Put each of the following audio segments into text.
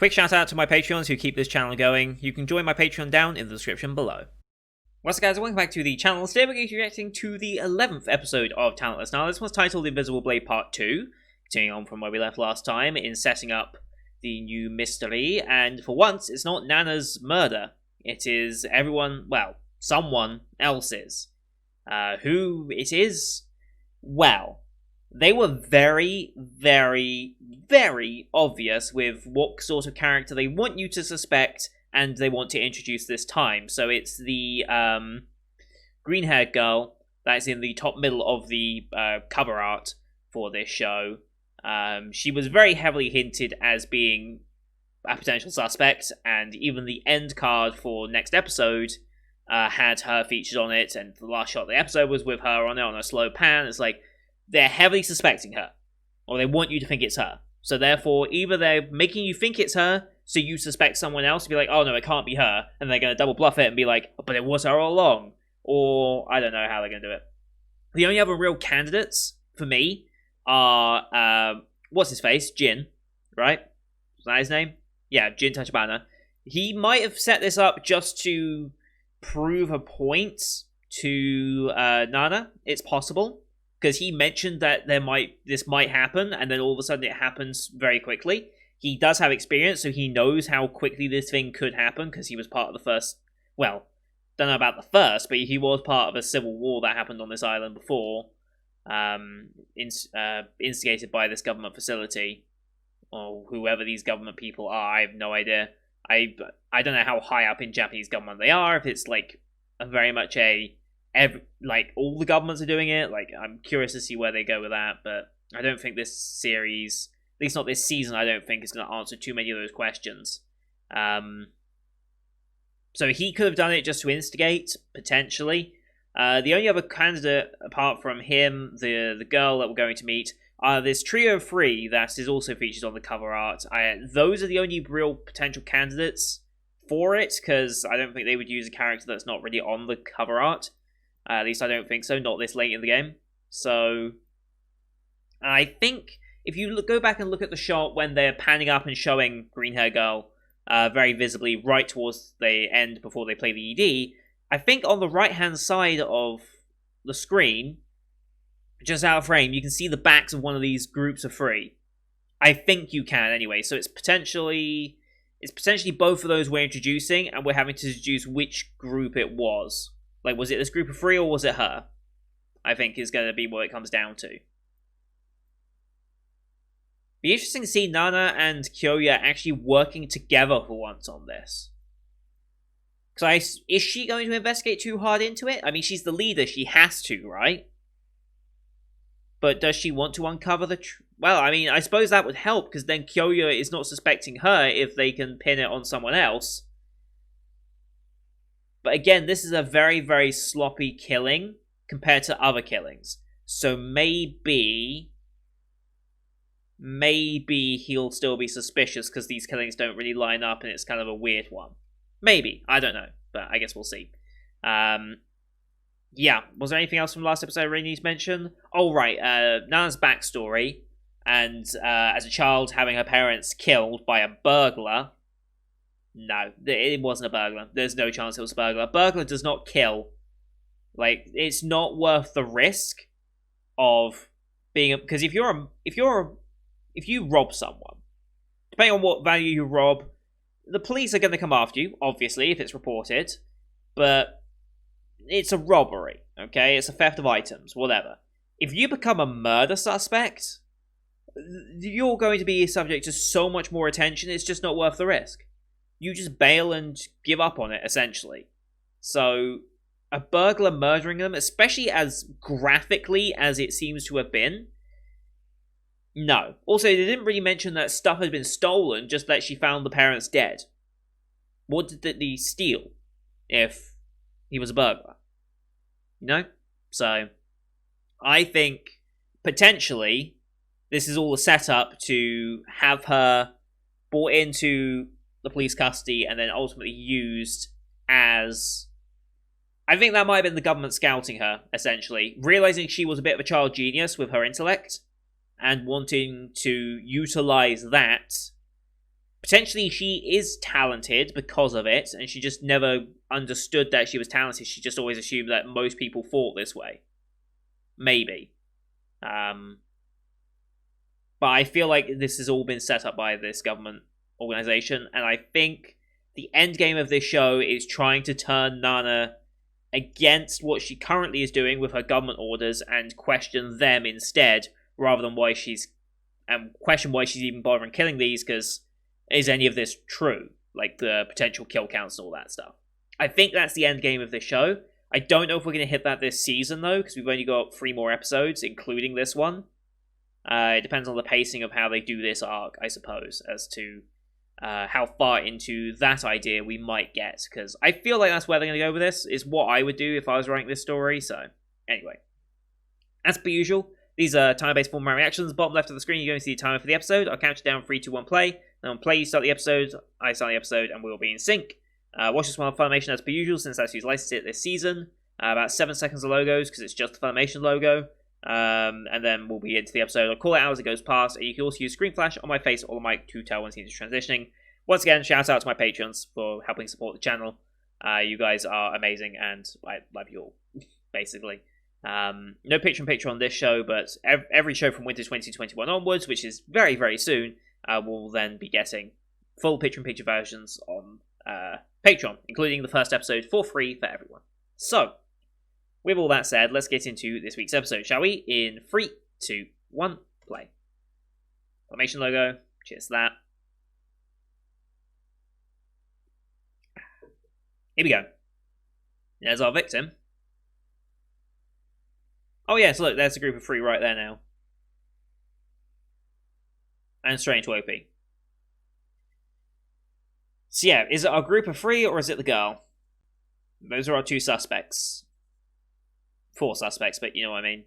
Quick shout out to my Patreons who keep this channel going. You can join my Patreon down in the description below. What's up, guys? Welcome back to the channel. Today we're going to be reacting to the 11th episode of Talentless. Now, this one's titled Invisible Blade Part 2, continuing on from where we left last time in setting up the new mystery, and for once, it's not Nana's murder. It is everyone, well, someone else's. Who it is? Well, they were very, very, very obvious with what sort of character they want you to suspect and they want to introduce this time. So it's the green-haired girl that's in the top middle of the cover art for this show. She was very heavily hinted as being a potential suspect, and even the end card for next episode had her featured on it, and the last shot of the episode was with her on it on a slow pan. It's like, they're heavily suspecting her, or they want you to think it's her. So therefore, either they're making you think it's her, so you suspect someone else, to be like, oh no, it can't be her, and they're going to double bluff it and be like, oh, but it was her all along. Or, I don't know how they're going to do it. The only other real candidates, for me, are, what's his face? Jin, right? Is that his name? Yeah, Jin Tachibana. He might have set this up just to prove a point to Nana. It's possible, because he mentioned that this might happen, and then all of a sudden it happens very quickly. He does have experience, so he knows how quickly this thing could happen, because he was part of the first, well, don't know about the first, but he was part of a civil war that happened on this island before, instigated by this government facility, or whoever these government people are. I have no idea. I don't know how high up in Japanese government they are, if it's like very much like all the governments are doing it. Like, I'm curious to see where they go with that, but I don't think this series, at least not this season, I don't think is going to answer too many of those questions. So he could have done it just to instigate, potentially. The only other candidate, apart from him, the girl that we're going to meet, are this trio of three that is also featured on the cover art. Those are the only real potential candidates for it, because I don't think they would use a character that's not really on the cover art. At least I don't think so, not this late in the game. So, I think if you go back and look at the shot when they're panning up and showing Green Hair Girl very visibly right towards the end before they play the ED, I think on the right-hand side of the screen, just out of frame, you can see the backs of one of these groups of three. I think you can anyway, so it's potentially both of those we're introducing, and we're having to deduce which group it was. Like, was it this group of three, or was it her? I think is going to be what it comes down to. Be interesting to see Nana and Kyoya actually working together for once on this. Because is she going to investigate too hard into it? I mean, she's the leader, she has to, right? But does she want to uncover the well, I mean, I suppose that would help, because then Kyoya is not suspecting her if they can pin it on someone else. But again, this is a very, very sloppy killing compared to other killings. So maybe he'll still be suspicious because these killings don't really line up and it's kind of a weird one. Maybe. I don't know. But I guess we'll see. Yeah. Was there anything else from last episode I really need to mention? Oh, right. Nana's backstory. And as a child, having her parents killed by a burglar. No, it wasn't a burglar. There's no chance it was a burglar. A burglar does not kill. Like, it's not worth the risk of being because if you rob someone, depending on what value you rob, the police are going to come after you, obviously, if it's reported. But it's a robbery, okay? It's a theft of items, whatever. If you become a murder suspect, you're going to be subject to so much more attention, it's just not worth the risk. You just bail and give up on it, essentially. So, a burglar murdering them, especially as graphically as it seems to have been, no. Also, they didn't really mention that stuff had been stolen, just that she found the parents dead. What did he steal if he was a burglar? You know? So, I think, potentially, this is all a setup to have her brought into the police custody and then ultimately used as... I think that might have been the government scouting her, essentially. Realizing she was a bit of a child genius with her intellect and wanting to utilize that potentially she is talented because of it, and she just never understood that she was talented. She just always assumed that most people thought this way. Maybe. But I feel like this has all been set up by this government organization, and I think the end game of this show is trying to turn Nana against what she currently is doing with her government orders and question them instead, rather than why she's question why she's even bothering killing these, because is any of this true? Like the potential kill counts and all that stuff. I think that's the end game of this show. I don't know if we're going to hit that this season, though, because we've only got 3 more episodes, including this one. It depends on the pacing of how they do this arc, I suppose, as to how far into that idea we might get, because I feel like that's where they're going to go with this, is what I would do if I was writing this story, so anyway. As per usual, these are time-based format reactions. Bottom left of the screen, you're going to see the timer for the episode. I'll count it down, 3, 2, 1, play. Then on play, you start the episode, I start the episode, and we'll be in sync. Watch this one on Funimation as per usual, since that's who's licensed it this season. About 7 seconds of logos, because it's just the Funimation logo. And then we'll be into the episode. I'll call it out as it goes past, and you can also use screen flash on my face or the mic to tell when scenes are transitioning. Once again, shout out to my patrons for helping support the channel. You guys are amazing, and I love you all, basically. No picture on this show, but every show from winter 2021 onwards, which is very, very soon, will then be getting full picture versions on Patreon, including the first episode for free for everyone. So, with all that said, let's get into this week's episode, shall we? In 3, 2, 1, play. Formation logo, cheers to that. Here we go. There's our victim. Oh yes, look, there's a group of 3 right there now. And straight into OP. So yeah, is it our group of 3 or is it the girl? Those are our 2 suspects. 4 suspects, but you know what I mean.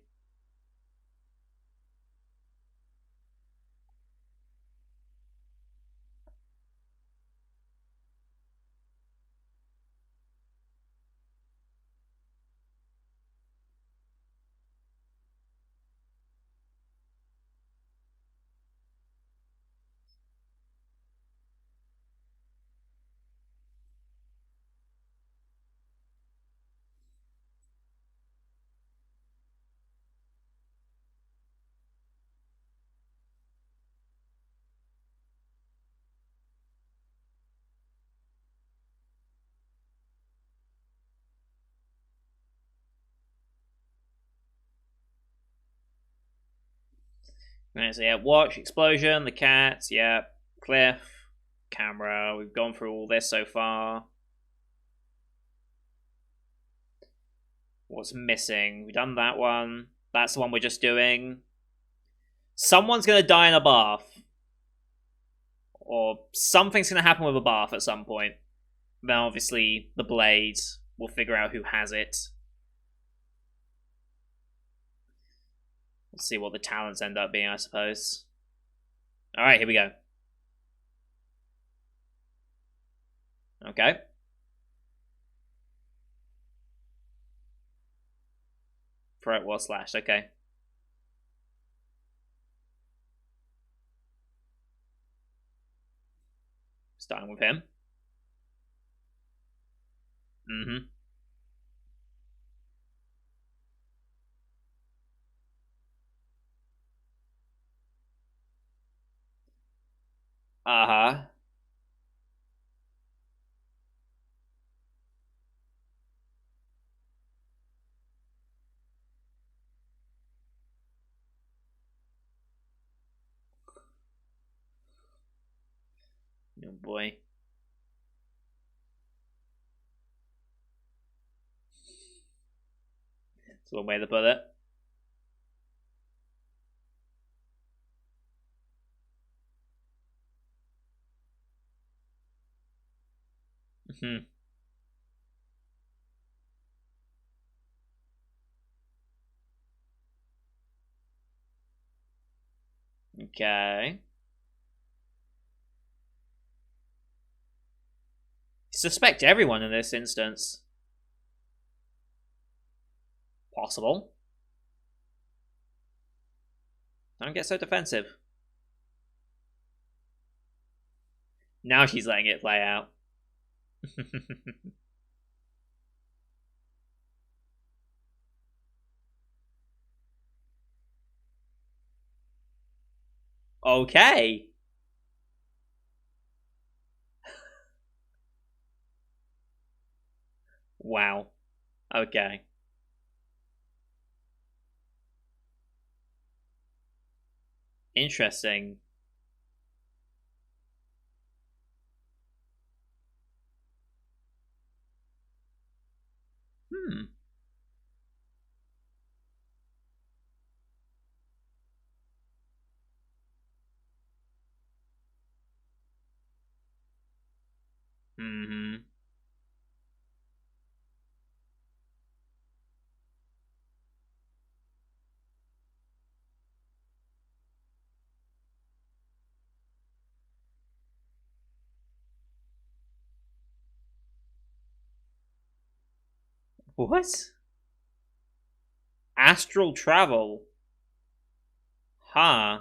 Right, so yeah, watch, explosion, the cats, yeah, cliff, camera. We've gone through all this so far. What's missing? We've done that one. That's the one we're just doing. Someone's going to die in a bath. Or something's going to happen with a bath at some point. Then obviously the blade will figure out who has it. Let's see what the talents end up being, I suppose. Alright, here we go. Okay. Throat was slashed, okay. Starting with him. Mm-hmm. Uh-huh. Oh boy. That's one way to put it. Mm-hmm. Okay. Suspect everyone in this instance. Possible. Don't get so defensive. Now she's letting it play out. Okay. Wow. Okay. Interesting. Hmm. Hmm. What? Astral travel? Huh.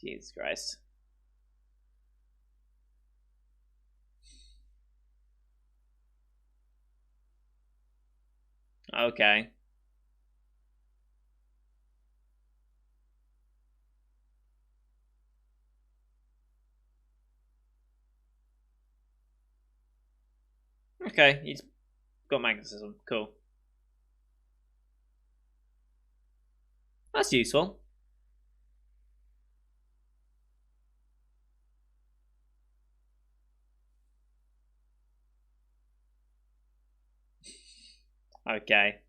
Jesus Christ. Okay. Okay, he's got magnetism. Cool. That's useful. Okay.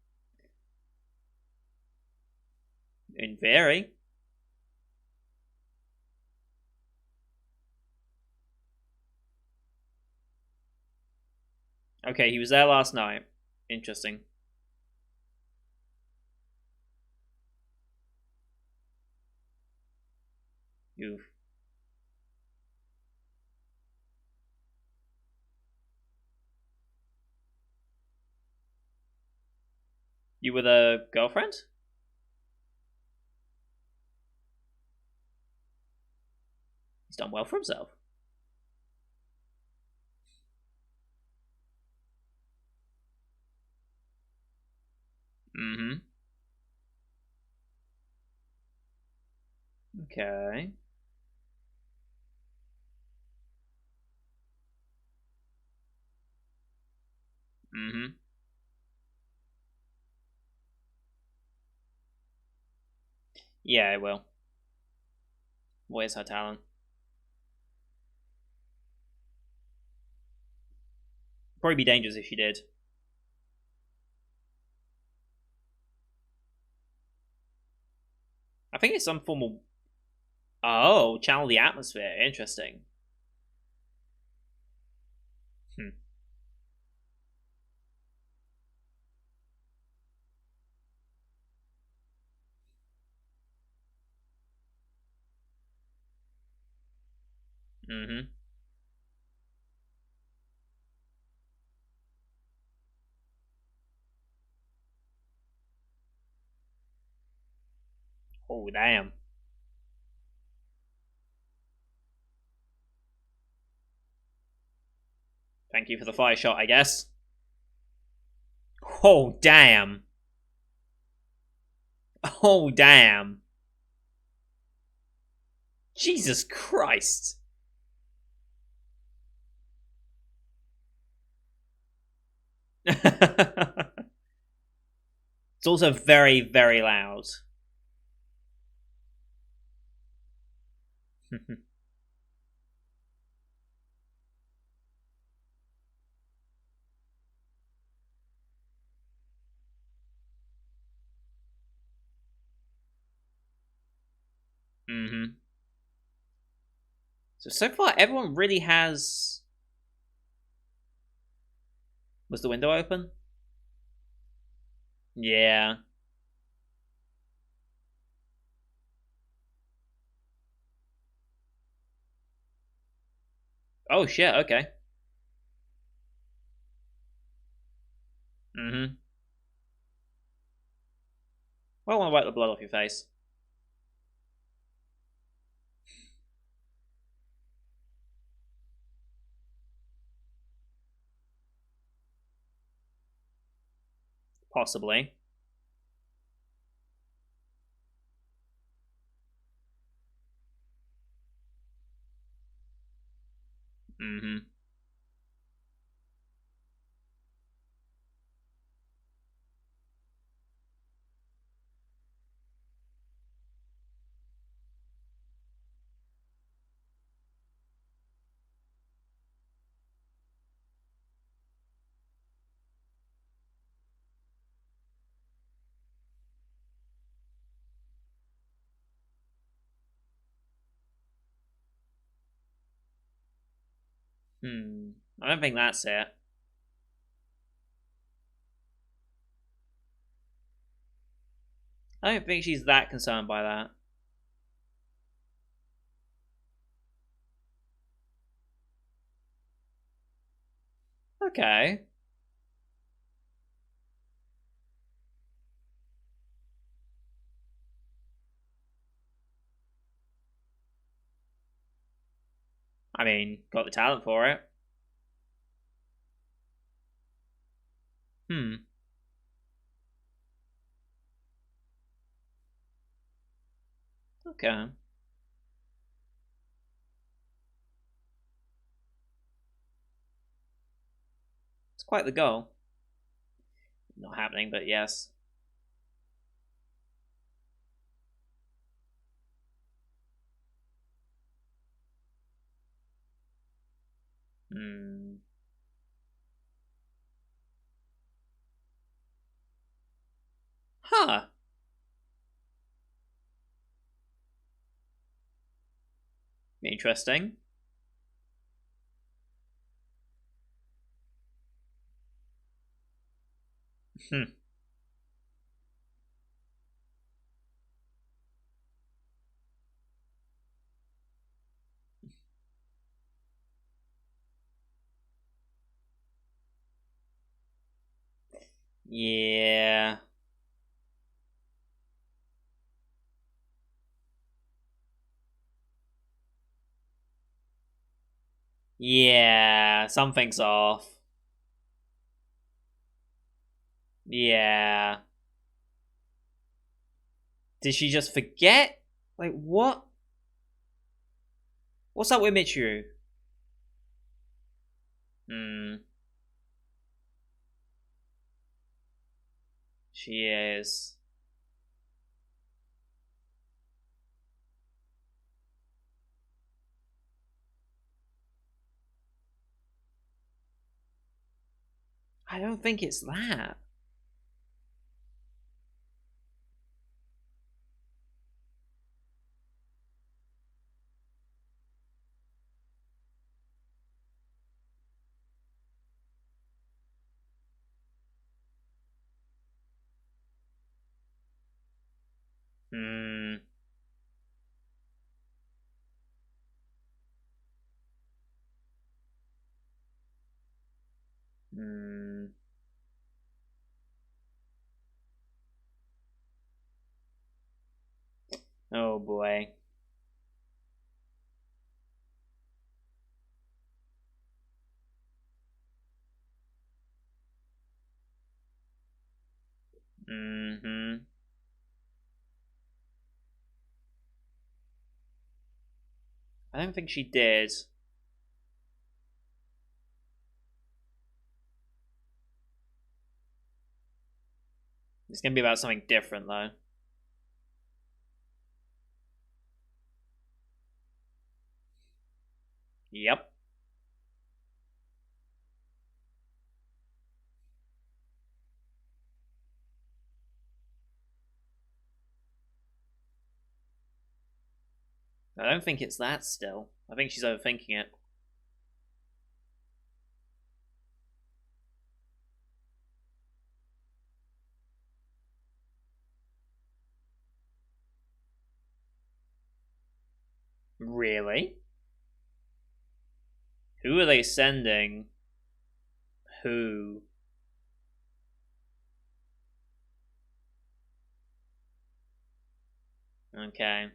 In theory. Okay, he was there last night. Interesting. You you with a girlfriend? He's done well for himself. Mm-hmm. Okay. Mm-hmm. Yeah, it will. What is her talent? Probably be dangerous if she did. I think it's some form of. Oh, channel the atmosphere. Interesting. Hmm. Mm-hmm. Oh, damn. Thank you for the fire shot, I guess. Oh, damn. Oh, damn. Jesus Christ. It's also very, very loud. Mm-hmm. So far, everyone really has. Was the window open? Yeah. Oh shit. Okay. Mm-hmm. I want to wipe the blood off your face. Possibly. Mm-hmm. I don't think that's it. I don't think she's that concerned by that. Okay. I mean, got the talent for it. Hmm. Okay. It's quite the goal. Not happening, but yes. Hmm. Huh. Interesting. Hmm. Yeah. Yeah. Something's off. Yeah. Did she just forget? Like, what? What's up with Michiru? Hmm. She is. I don't think it's that. Hmm. Hmm. Oh boy. Mm-hmm. I don't think she did. It's gonna be about something different though. Yep. I don't think it's that still. I think she's overthinking it. Really? Who are they sending? Who? Okay.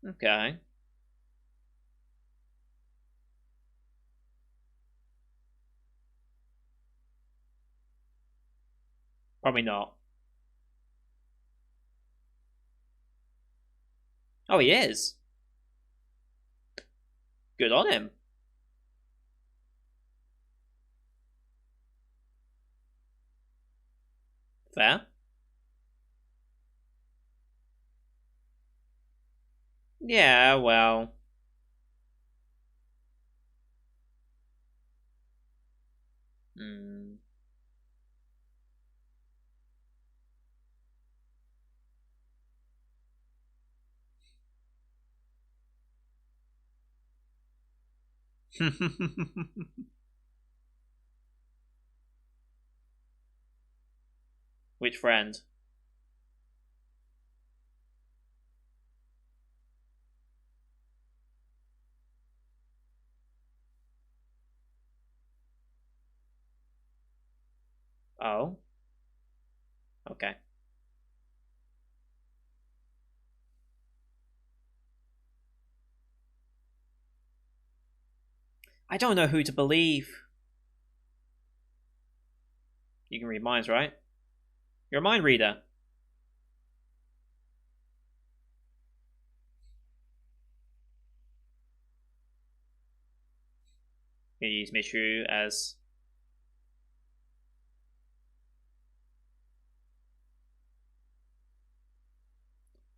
Okay. Probably not. Oh, he is. Good on him. Fair. Yeah, well. Hmm. Which friend? Oh. Okay. I don't know who to believe. You can read minds, right? You're a mind reader. You use Michu as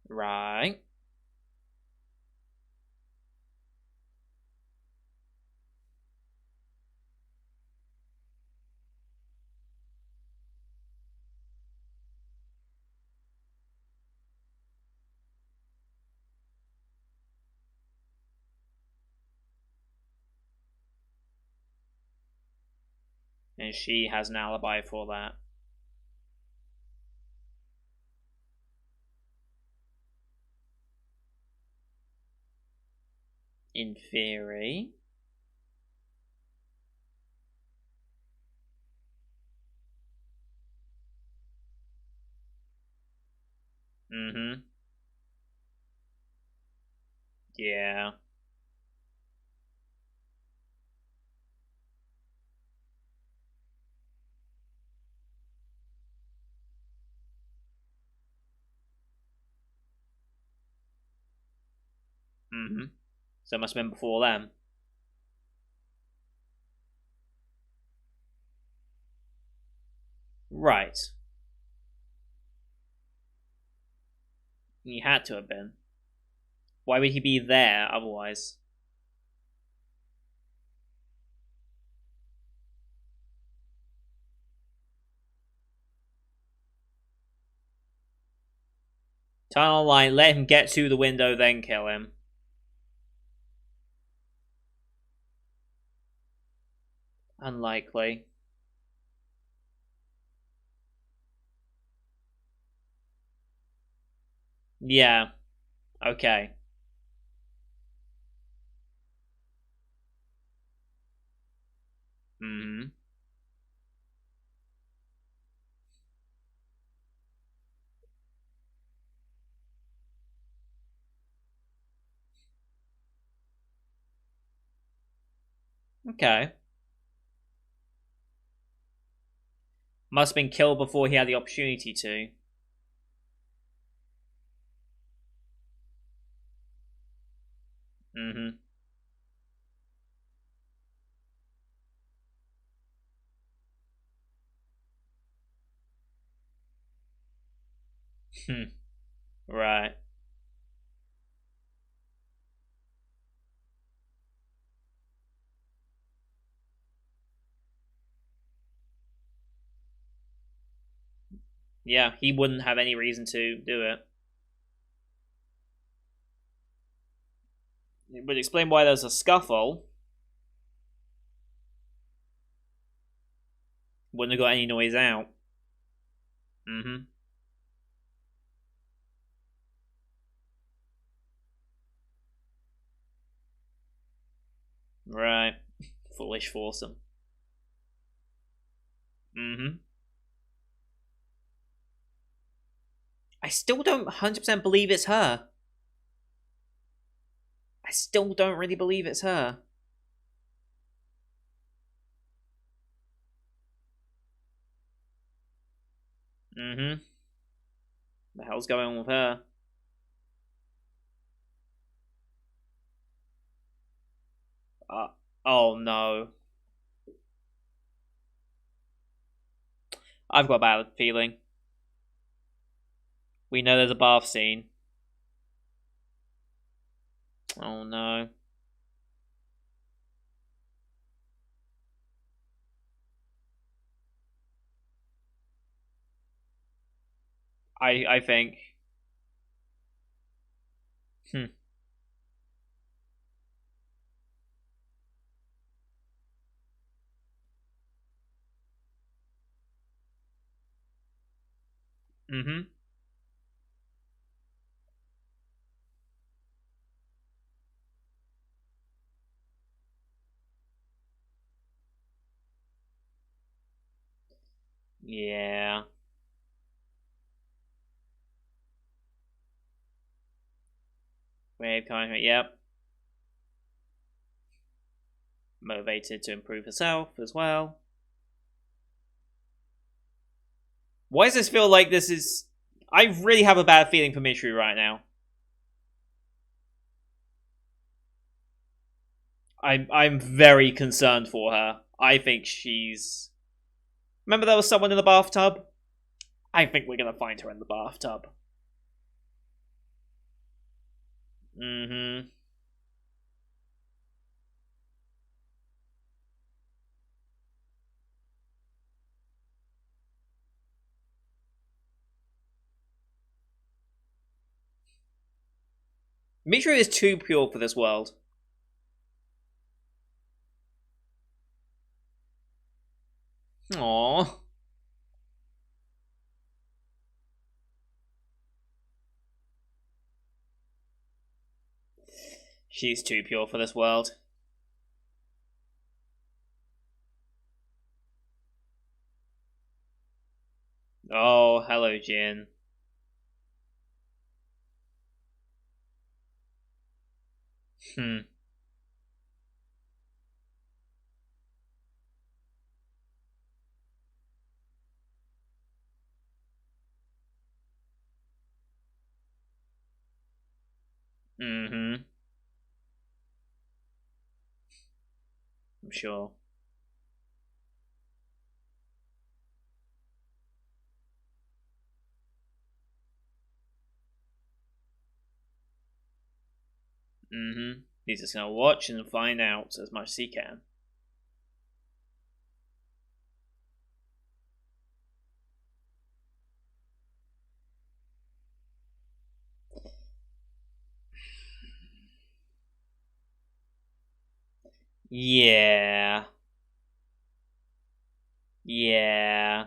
right, and she has an alibi for that. In theory. Mm-hmm. Yeah. Mm-hmm. So it must have been before them. Right. He had to have been. Why would he be there otherwise? Tunnel line, let him get to the window, then kill him. Unlikely. Yeah. Okay. Mm-hmm. Okay. Must have been killed before he had the opportunity to. Mm-hmm. Hmm. Right. Yeah, he wouldn't have any reason to do it. It would explain why there's a scuffle. Wouldn't have got any noise out. Mm-hmm. Polish foursome. I still don't 100% believe it's her. I still don't really believe it's her. The hell's going on with her? Oh no. I've got a bad feeling. We know there's a bath scene. Oh no. I think. Yeah. Wave kind. Yep. Motivated to improve herself as well. Why does this feel like this is... I really have a bad feeling for Mitru right now. I'm very concerned for her. I think she's... Remember there was someone in the bathtub? I think we're gonna find her in the bathtub. Mitru is too pure for this world. Aww. She's too pure for this world. Oh, hello, Jin. I'm sure. He's just gonna watch and find out as much as he can. Yeah. Yeah.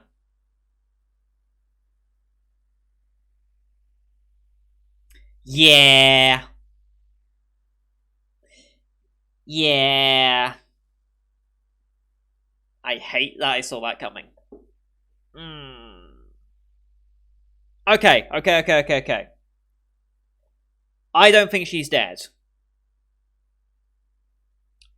Yeah. Yeah. I hate that I saw that coming. Okay. I don't think she's dead.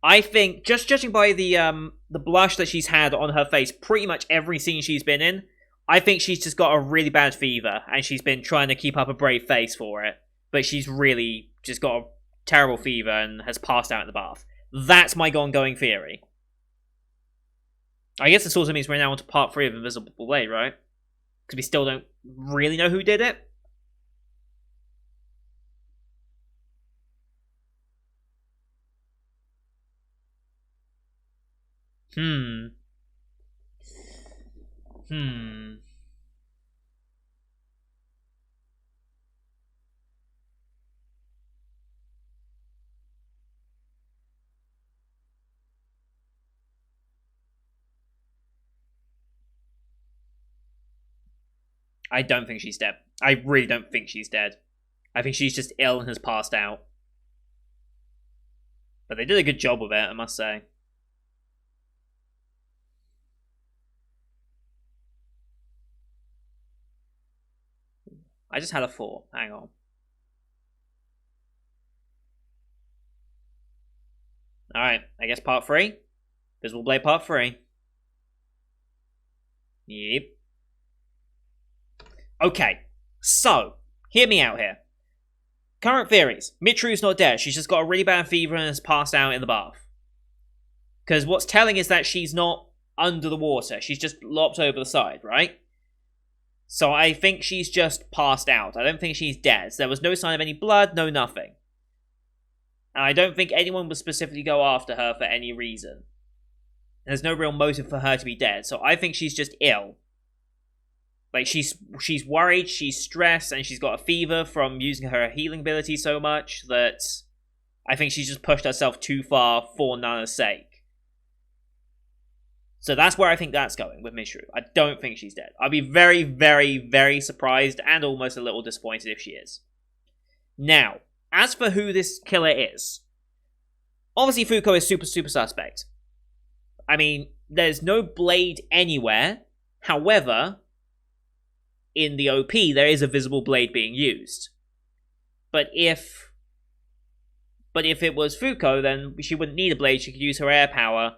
I think, just judging by the blush that she's had on her face pretty much every scene she's been in, I think she's just got a really bad fever, and she's been trying to keep up a brave face for it, but she's really just got a terrible fever and has passed out in the bath. That's my ongoing theory. I guess this also means we're now on to part 3 of Invisible Blade, right? Because we still don't really know who did it. I don't think she's dead. I really don't think she's dead. I think she's just ill and has passed out. But they did a good job with it, I must say. I just had a 4. Hang on. Alright, I guess part 3. Visible Blade part 3. Yep. Okay, so, hear me out here. Current theories. Mitru's not dead. She's just got a really bad fever and has passed out in the bath. Because what's telling is that she's not under the water. She's just lopped over the side, right? So I think she's just passed out. I don't think she's dead. There was no sign of any blood, no nothing. And I don't think anyone would specifically go after her for any reason. There's no real motive for her to be dead. So I think she's just ill. Like, she's worried, she's stressed, and she's got a fever from using her healing ability so much that I think she's just pushed herself too far for Nana's sake. So that's where I think that's going with Mitru. I don't think she's dead. I'd be very, very, very surprised and almost a little disappointed if she is. Now, as for who this killer is, obviously Fuko is super, super suspect. I mean, there's no blade anywhere. However, in the OP, there is a visible blade being used. But if it was Fuko, then she wouldn't need a blade, she could use her air power.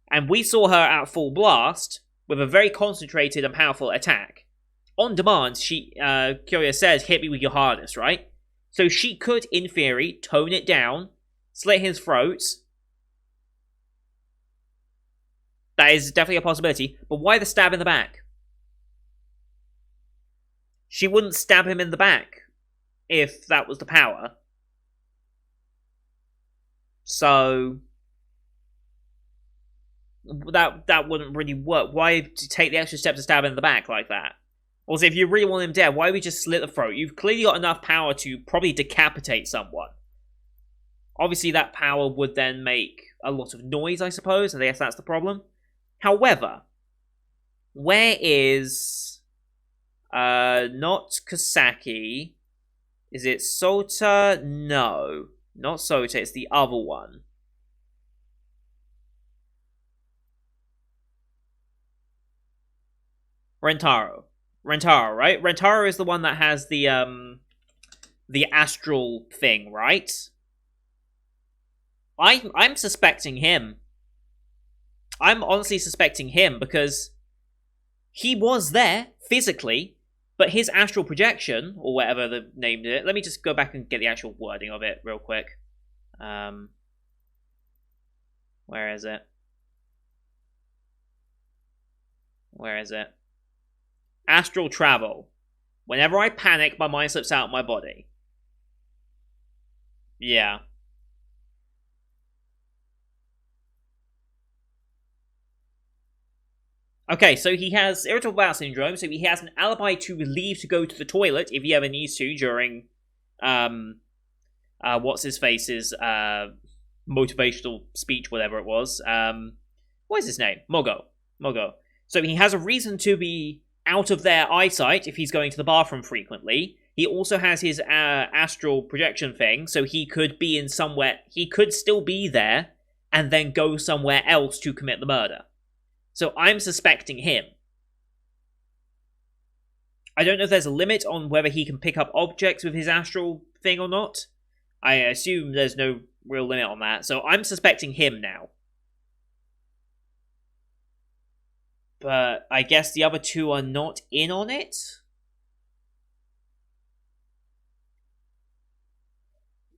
And we saw her at full blast, with a very concentrated and powerful attack. On demand, Kyoya says, hit me with your hardest, right? So she could, in theory, tone it down, slit his throat. That is definitely a possibility, but why the stab in the back? She wouldn't stab him in the back if that was the power. So that wouldn't really work. Why take the extra step to stab him in the back like that? Also, if you really want him dead, why would you just slit the throat? You've clearly got enough power to probably decapitate someone. Obviously, that power would then make a lot of noise, I suppose. I guess that's the problem. However, where is... not Kasaki. Is it Sota? No. Not Sota, it's the other one. Rentaro. Rentaro, right? Rentaro is the one that has the astral thing, right? I'm suspecting him. I'm honestly suspecting him because he was there physically, but his astral projection, or whatever they named it, let me just go back and get the actual wording of it real quick. Where is it? Where is it? Astral travel. Whenever I panic, my mind slips out of my body. Yeah. Okay, so he has irritable bowel syndrome, so he has an alibi to leave to go to the toilet if he ever needs to during, what's-his-face's, motivational speech, whatever it was. What is his name? Mogo. So he has a reason to be out of their eyesight if he's going to the bathroom frequently. He also has his astral projection thing, so he could be in somewhere, he could still be there, and then go somewhere else to commit the murder. So I'm suspecting him. I don't know if there's a limit on whether he can pick up objects with his astral thing or not. I assume there's no real limit on that, so I'm suspecting him now. But I guess the other two are not in on it?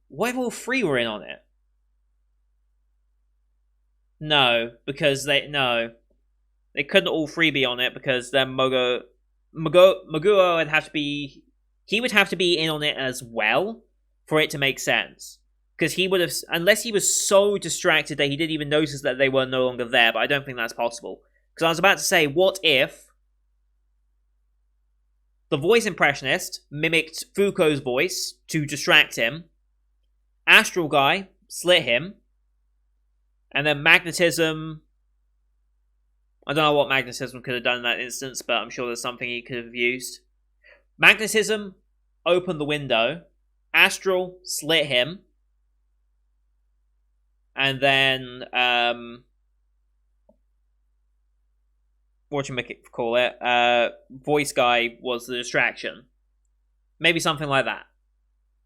What if all three were in on it? No, because they couldn't all three be on it because then Moguo would have to be... He would have to be in on it as well for it to make sense. Because he would have... Unless he was so distracted that he didn't even notice that they were no longer there, but I don't think that's possible. Because I was about to say, what if the voice impressionist mimicked Fuko's voice to distract him, Astral Guy slit him, and then magnetism... I don't know what magnetism could have done in that instance, but I'm sure there's something he could have used. Magnetism opened the window. Astral slit him. And then, whatchamacallit, voice guy was the distraction. Maybe something like that.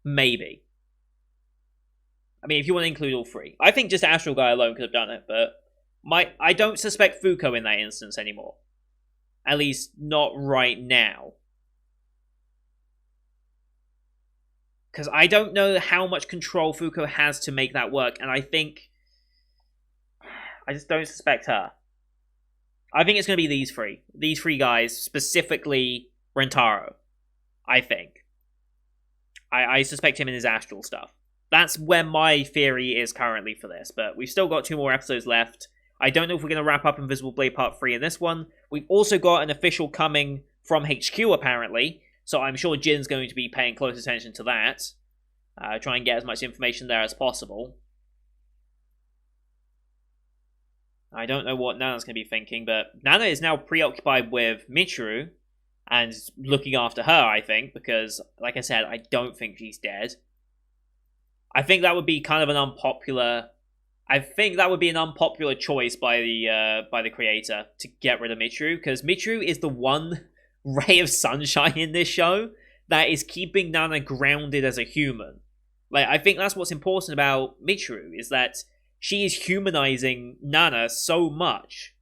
Maybe. I mean, if you want to include all three. I think just Astral Guy alone could have done it, but I don't suspect Fuko in that instance anymore. At least not right now. Because I don't know how much control Fuko has to make that work, and I just don't suspect her. I think it's going to be these three. These three guys, specifically Rentaro, I think. I suspect him in his astral stuff. That's where my theory is currently for this, but we've still got 2 more episodes left. I don't know if we're going to wrap up Invisible Blade Part 3 in this one. We've also got an official coming from HQ, apparently, so I'm sure Jin's going to be paying close attention to that. Try and get as much information there as possible. I don't know what Nana's going to be thinking, but Nana is now preoccupied with Michiru and looking after her, I think, because, like I said, I don't think she's dead. I think that would be kind of an unpopular... I think that would be an unpopular choice by the creator to get rid of Michiru, because Michiru is the one ray of sunshine in this show that is keeping Nana grounded as a human. Like, I think that's what's important about Michiru, is that she is humanizing Nana so much.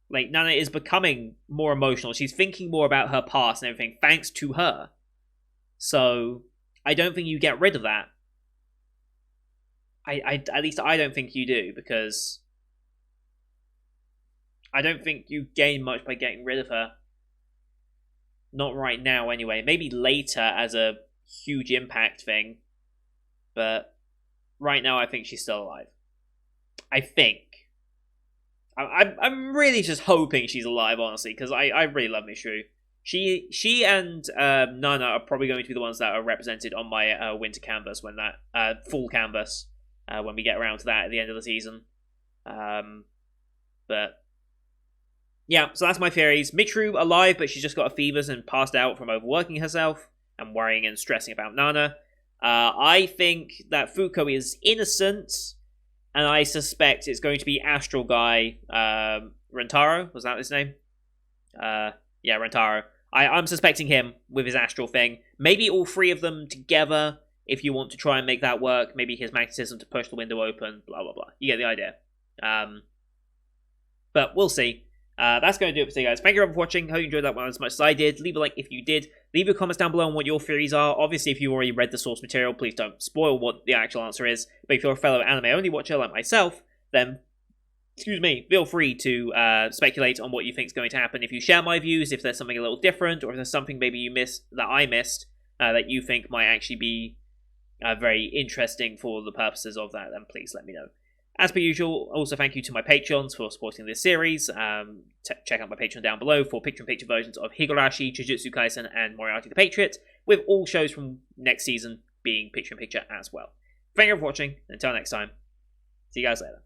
Like, Nana is becoming more emotional. She's thinking more about her past and everything, thanks to her. So, I don't think you get rid of that. At least I don't think you do, because I don't think you gain much by getting rid of her. Not right now, anyway. Maybe later as a huge impact thing. But right now, I think she's still alive. I think. I'm really just hoping she's alive, honestly, because I really love Michiru. She and Nana are probably going to be the ones that are represented on my winter canvas when that full canvas. When we get around to that at the end of the season. But yeah, so that's my theories. Michiru alive, but she's just got a fevers and passed out from overworking herself and worrying and stressing about Nana. I think that Fuko is innocent, and I suspect it's going to be Astral Guy Rentaro. Was that his name? Yeah, Rentaro. I'm suspecting him with his astral thing. Maybe all 3 of them together. If you want to try and make that work, maybe his magnetism to push the window open, blah, blah, blah. You get the idea. But we'll see. That's going to do it for today, guys. Thank you all for watching. Hope you enjoyed that one as much as I did. Leave a like if you did. Leave your comments down below on what your theories are. Obviously, if you've already read the source material, please don't spoil what the actual answer is. But if you're a fellow anime-only watcher like myself, then, feel free to speculate on what you think is going to happen. If you share my views, if there's something a little different, or if there's something maybe you missed that I missed that you think might actually be very interesting for the purposes of that, then please let me know. As per usual, also thank you to my Patreons for supporting this series. Check out my Patreon down below for picture-in-picture versions of Higurashi, Jujutsu Kaisen, and Moriarty the Patriot, with all shows from next season being picture-in-picture as well. Thank you for watching, and until next time, see you guys later.